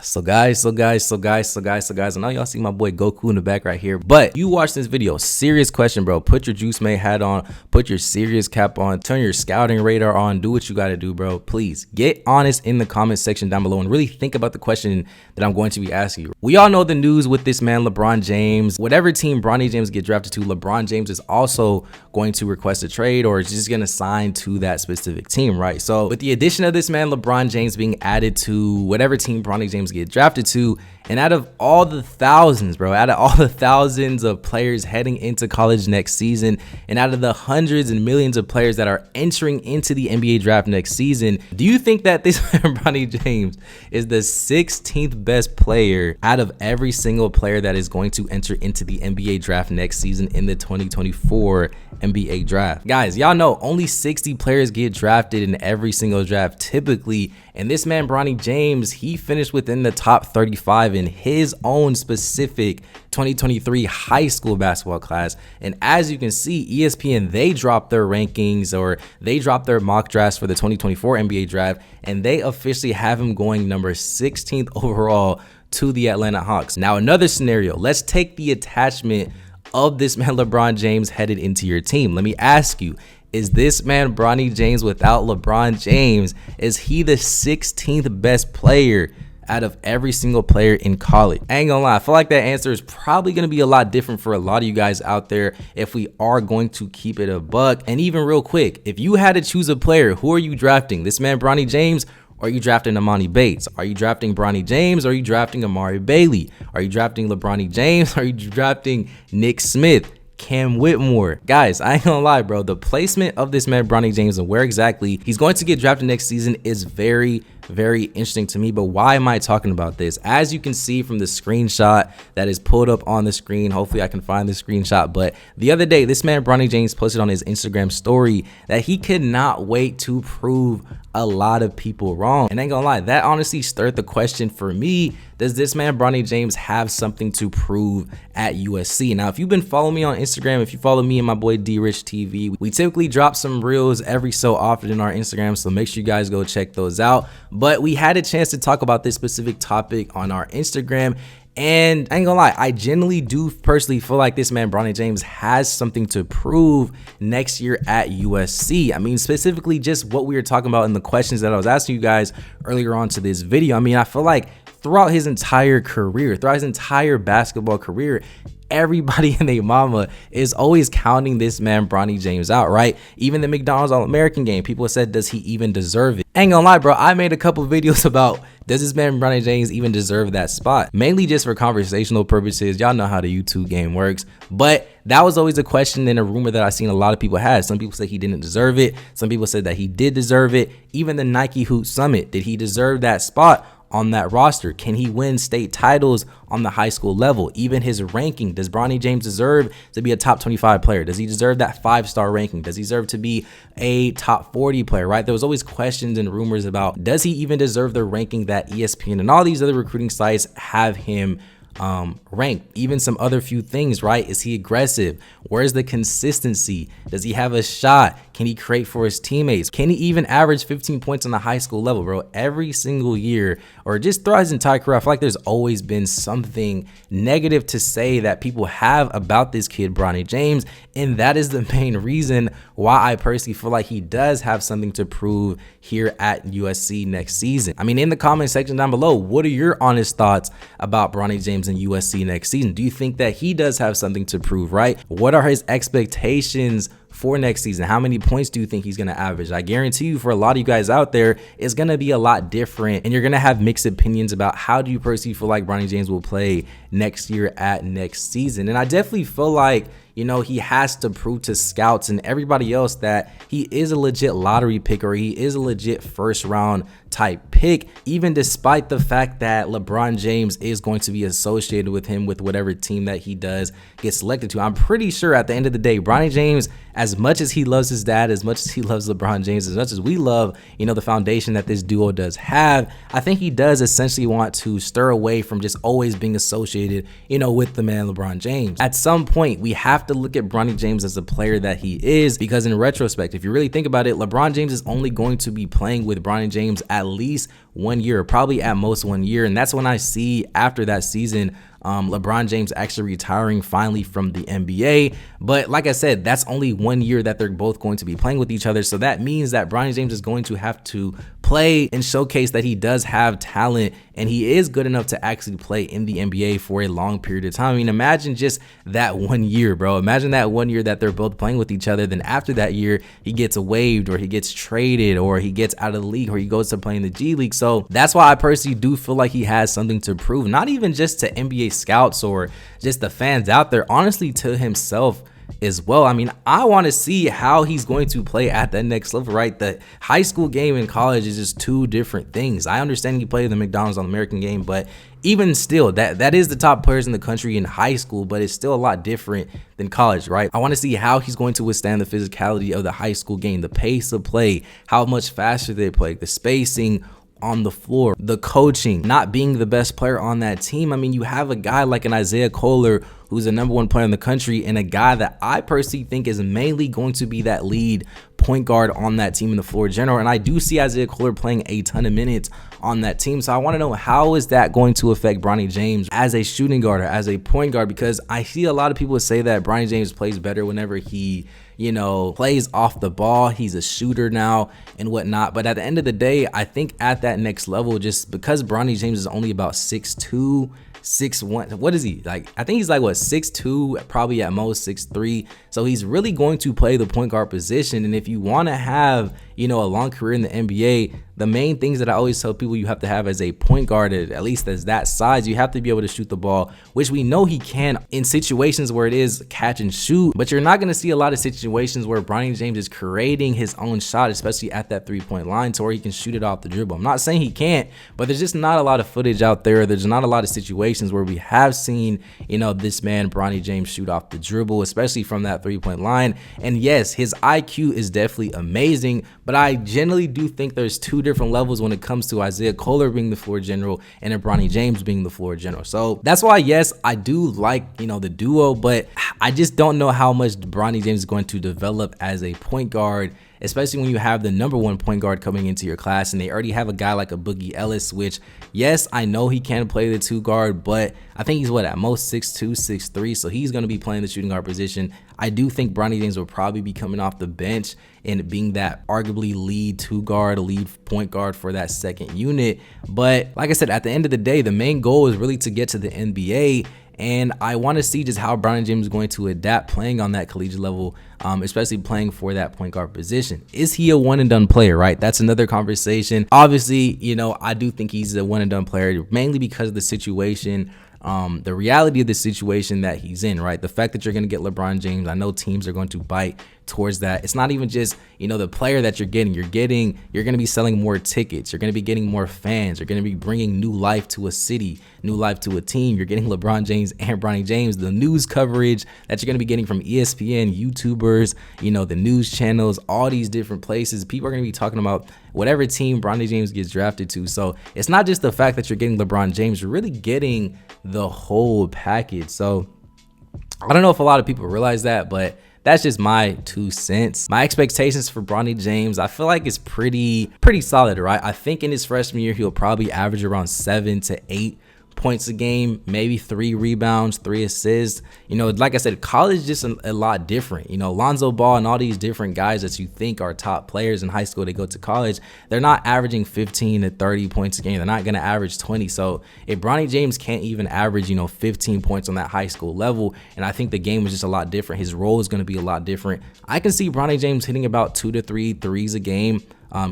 So guys, I know y'all see my boy Goku in the back right here, but you watch this video, serious question, bro. Put your Juice Made hat on, put your serious cap on, turn your scouting radar on, do what you gotta do, bro. Please get honest in the comment section down below and really think about the question that I'm going to be asking you. We all know the news with this man, LeBron James. Whatever team Bronny James get drafted to, LeBron James is also going to request a trade or is just gonna sign to that specific team, right? So with the addition of this man, LeBron James being added to whatever team Bronny James get drafted to, and out of all the thousands, bro, out of all the thousands of players heading into college next season, and out of the hundreds and millions of players that are entering into the NBA draft next season, do you think that this Bronny James is the 16th best player out of every single player that is going to enter into the NBA draft next season in the 2024 NBA draft? Guys, y'all know only 60 players get drafted in every single draft typically, and this man Bronny James, he finished within the top 35 in his own specific 2023 high school basketball class. And as you can see, ESPN, they dropped their rankings, or they dropped their mock drafts for the 2024 NBA draft, and they officially have him going number 16th overall to the Atlanta Hawks. Now, another scenario, let's take the attachment of this man LeBron James headed into your team. Let me ask you, is this man Bronny James without LeBron James, is he the 16th best player out of every single player in college? I ain't gonna lie, I feel like that answer is probably gonna be a lot different for a lot of you guys out there if we are going to keep it a buck. And even real quick, if you had to choose a player, who are you drafting? This man Bronny James, or are you drafting Amani Bates? Are you drafting Bronny James, or are you drafting Amari Bailey? Are you drafting LeBronny James, or are you drafting Nick Smith, Cam Whitmore? Guys, I ain't gonna lie, bro, the placement of this man Bronny James and where exactly he's going to get drafted next season is very interesting to me. But why am I talking about this? As you can see from the screenshot that is pulled up on the screen, hopefully I can find the screenshot, but the other day this man Bronny James posted on his Instagram story that he could not wait to prove a lot of people wrong. And I ain't gonna lie, that honestly stirred the question for me, does this man Bronny James have something to prove at USC? Now, if you've been following me on Instagram, if you follow me and my boy D-Rich TV, we typically drop some reels every so often in our Instagram, so make sure you guys go check those out. But we had a chance to talk about this specific topic on our Instagram, and I ain't gonna lie, I genuinely do personally feel like this man Bronny James has something to prove next year at USC. I mean, specifically just what we were talking about in the questions that I was asking you guys earlier on to this video. I mean, I feel like throughout his entire career, throughout his entire basketball career, everybody and their mama is always counting this man Bronny James out, right? Even the McDonald's All-American game, people said, does he even deserve it? Ain't gonna lie, bro, I made a couple videos about, does this man Bronny James even deserve that spot? Mainly just for conversational purposes. Y'all know how the YouTube game works, but that was always a question and a rumor that I seen a lot of people had. Some people said he didn't deserve it. Some people said that he did deserve it. Even the Nike Hoop Summit, did he deserve that spot on that roster? Can he win state titles on the high school level? Even his ranking, does Bronny James deserve to be a top 25 player? Does he deserve that 5-star ranking? Does he deserve to be a top 40 player, right? There was always questions and rumors about, does he even deserve the ranking that ESPN and all these other recruiting sites have him ranked? Even some other few things, right? Is he aggressive? Where's the consistency? Does he have a shot? Can he create for his teammates? Can he even average 15 points on the high school level, bro? Every single year, or just throughout his entire career, I feel like there's always been something negative to say that people have about this kid, Bronny James. And that is the main reason why I personally feel like he does have something to prove here at USC next season. I mean, in the comment section down below, what are your honest thoughts about Bronny James and USC next season? Do you think that he does have something to prove, right? What are his expectations for next season? How many points do you think he's going to average? I guarantee you, for a lot of you guys out there, it's going to be a lot different, and you're going to have mixed opinions about how do you personally feel like Bronny James will play next year at next season. And I definitely feel like, you know, he has to prove to scouts and everybody else that he is a legit lottery pick, or he is a legit first round type pick, even despite the fact that LeBron James is going to be associated with him with whatever team that he does get selected to. I'm pretty sure at the end of the day, Bronny James, as much as he loves his dad, as much as he loves LeBron James, as much as we love, you know, the foundation that this duo does have, I think he does essentially want to stir away from just always being associated, you know, with the man LeBron James. At some point, we have to look at Bronny James as a player that he is, because in retrospect, if you really think about it, LeBron James is only going to be playing with Bronny James at least 1 year, probably at most 1 year. And that's when I see after that season, LeBron James actually retiring finally from the NBA. But like I said, that's only 1 year that they're both going to be playing with each other. So that means that Bronny James is going to have to play and showcase that he does have talent and he is good enough to actually play in the NBA for a long period of time. I mean, imagine just that 1 year, bro. Imagine that 1 year that they're both playing with each other. Then after that year, he gets waived or he gets traded or he gets out of the league or he goes to play in the G League. So that's why I personally do feel like he has something to prove, not even just to NBA scouts or just the fans out there, honestly to himself as well. I mean, I want to see how he's going to play at that next level, right? The high school game and college is just two different things. I understand he played the McDonald's on American game, but even still, that is the top players in the country in high school, but it's still a lot different than college, right? I want to see how he's going to withstand the physicality of the high school game, the pace of play, how much faster they play, the spacing on the floor, the coaching, not being the best player on that team. I mean, you have a guy like an Isaiah Kohler who's the #1 player in the country and a guy that I personally think is mainly going to be that lead point guard on that team in the floor general. And I do see Isaiah Kohler playing a ton of minutes on that team. So I want to know, how is that going to affect Bronny James as a shooting guard or as a point guard? Because I see a lot of people say that Bronny James plays better whenever he plays off the ball. He's a shooter now and whatnot. But at the end of the day, I think at that next level, just because Bronny James is only about 6'2", 6'1", what is he like? I think he's like 6'2", probably at most 6'3". So he's really going to play the point guard position. And if you want to have a long career in the NBA, the main things that I always tell people you have to have as a point guard, at least as that size, you have to be able to shoot the ball, which we know he can in situations where it is catch and shoot. But you're not going to see a lot of situations where Bronny James is creating his own shot, especially at that 3-point line, to where he can shoot it off the dribble. I'm not saying he can't, but there's just not a lot of footage out there. There's not a lot of situations where we have seen, this man Bronny James shoot off the dribble, especially from that 3-point line. And yes, his IQ is definitely amazing, but I generally do think there's two different levels when it comes to Isaiah Kohler being the floor general and then Bronny James being the floor general. So that's why, yes, I do like, the duo, but I just don't know how much Bronny James is going to develop as a point guard, especially when you have the #1 point guard coming into your class and they already have a guy like a Boogie Ellis, which, yes, I know he can play the 2 guard, but I think he's at most 6'2", 6'3", so he's going to be playing the shooting guard position. I do think Bronny James will probably be coming off the bench and being that arguably lead 2 guard, lead point guard for that second unit. But like I said, at the end of the day, the main goal is really to get to the NBA. And I want to see just how Bronny James is going to adapt playing on that collegiate level, especially playing for that point guard position. Is he a one and done player, right? That's another conversation. Obviously, I do think he's a one and done player, mainly because of the situation, the reality of the situation that he's in, right? The fact that you're going to get LeBron James, I know teams are going to bite towards that. It's not even just, the player that you're going to be selling more tickets. You're going to be getting more fans. You're going to be bringing new life to a city, new life to a team. You're getting LeBron James and Bronny James, the news coverage that you're going to be getting from ESPN, YouTubers, the news channels, all these different places. People are going to be talking about whatever team Bronny James gets drafted to. So it's not just the fact that you're getting LeBron James, you're really getting the whole package. So I don't know if a lot of people realize that, but that's just my 2 cents. My expectations for Bronny James, I feel like it's pretty solid, right? I think in his freshman year, he'll probably average around 7 to 8 points a game, maybe 3 rebounds, 3 assists. Like I said, college is just a lot different. Lonzo Ball and all these different guys that you think are top players in high school, they go to college, they're not averaging 15 to 30 points a game. They're not going to average 20. So if Bronny James can't even average, 15 points on that high school level, and I think the game is just a lot different, his role is going to be a lot different. I can see Bronny James hitting about 2 to 3 threes a game,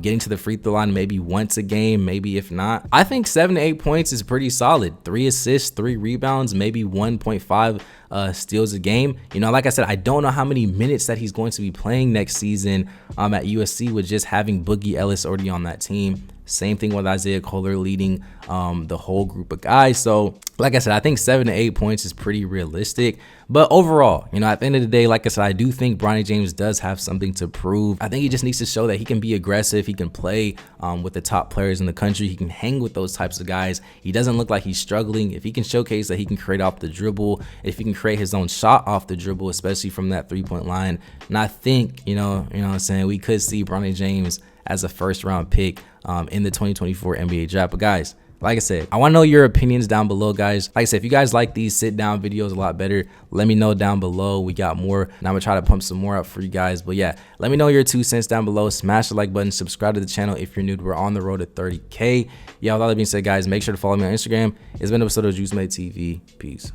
getting to the free throw line maybe once a game, maybe if not. I think 7 to 8 points is pretty solid. 3 assists, 3 rebounds, maybe 1.5 steals a game. Like I said, I don't know how many minutes that he's going to be playing next season at USC with just having Boogie Ellis already on that team. Same thing with Isaiah Kohler leading the whole group of guys. So like I said, I think 7 to 8 points is pretty realistic. But overall, at the end of the day, like I said, I do think Bronny James does have something to prove. I think he just needs to show that he can be aggressive. He can play with the top players in the country. He can hang with those types of guys. He doesn't look like he's struggling. If he can showcase that he can create off the dribble, if he can create his own shot off the dribble, especially from that 3-point line, and I think, you know what I'm saying, we could see Bronny James as a first-round pick in the 2024 NBA draft. But guys, like I said, I want to know your opinions down below, guys. Like I said, if you guys like these sit down videos a lot better, let me know down below. We got more, and I'm gonna try to pump some more up for you guys. But yeah, let me know your 2 cents down below. Smash the like button, subscribe to the channel if you're new. We're on the road to 30K. Yeah, with all that being said, guys, make sure to follow me on Instagram. It's been an episode of Juice Made TV. Peace.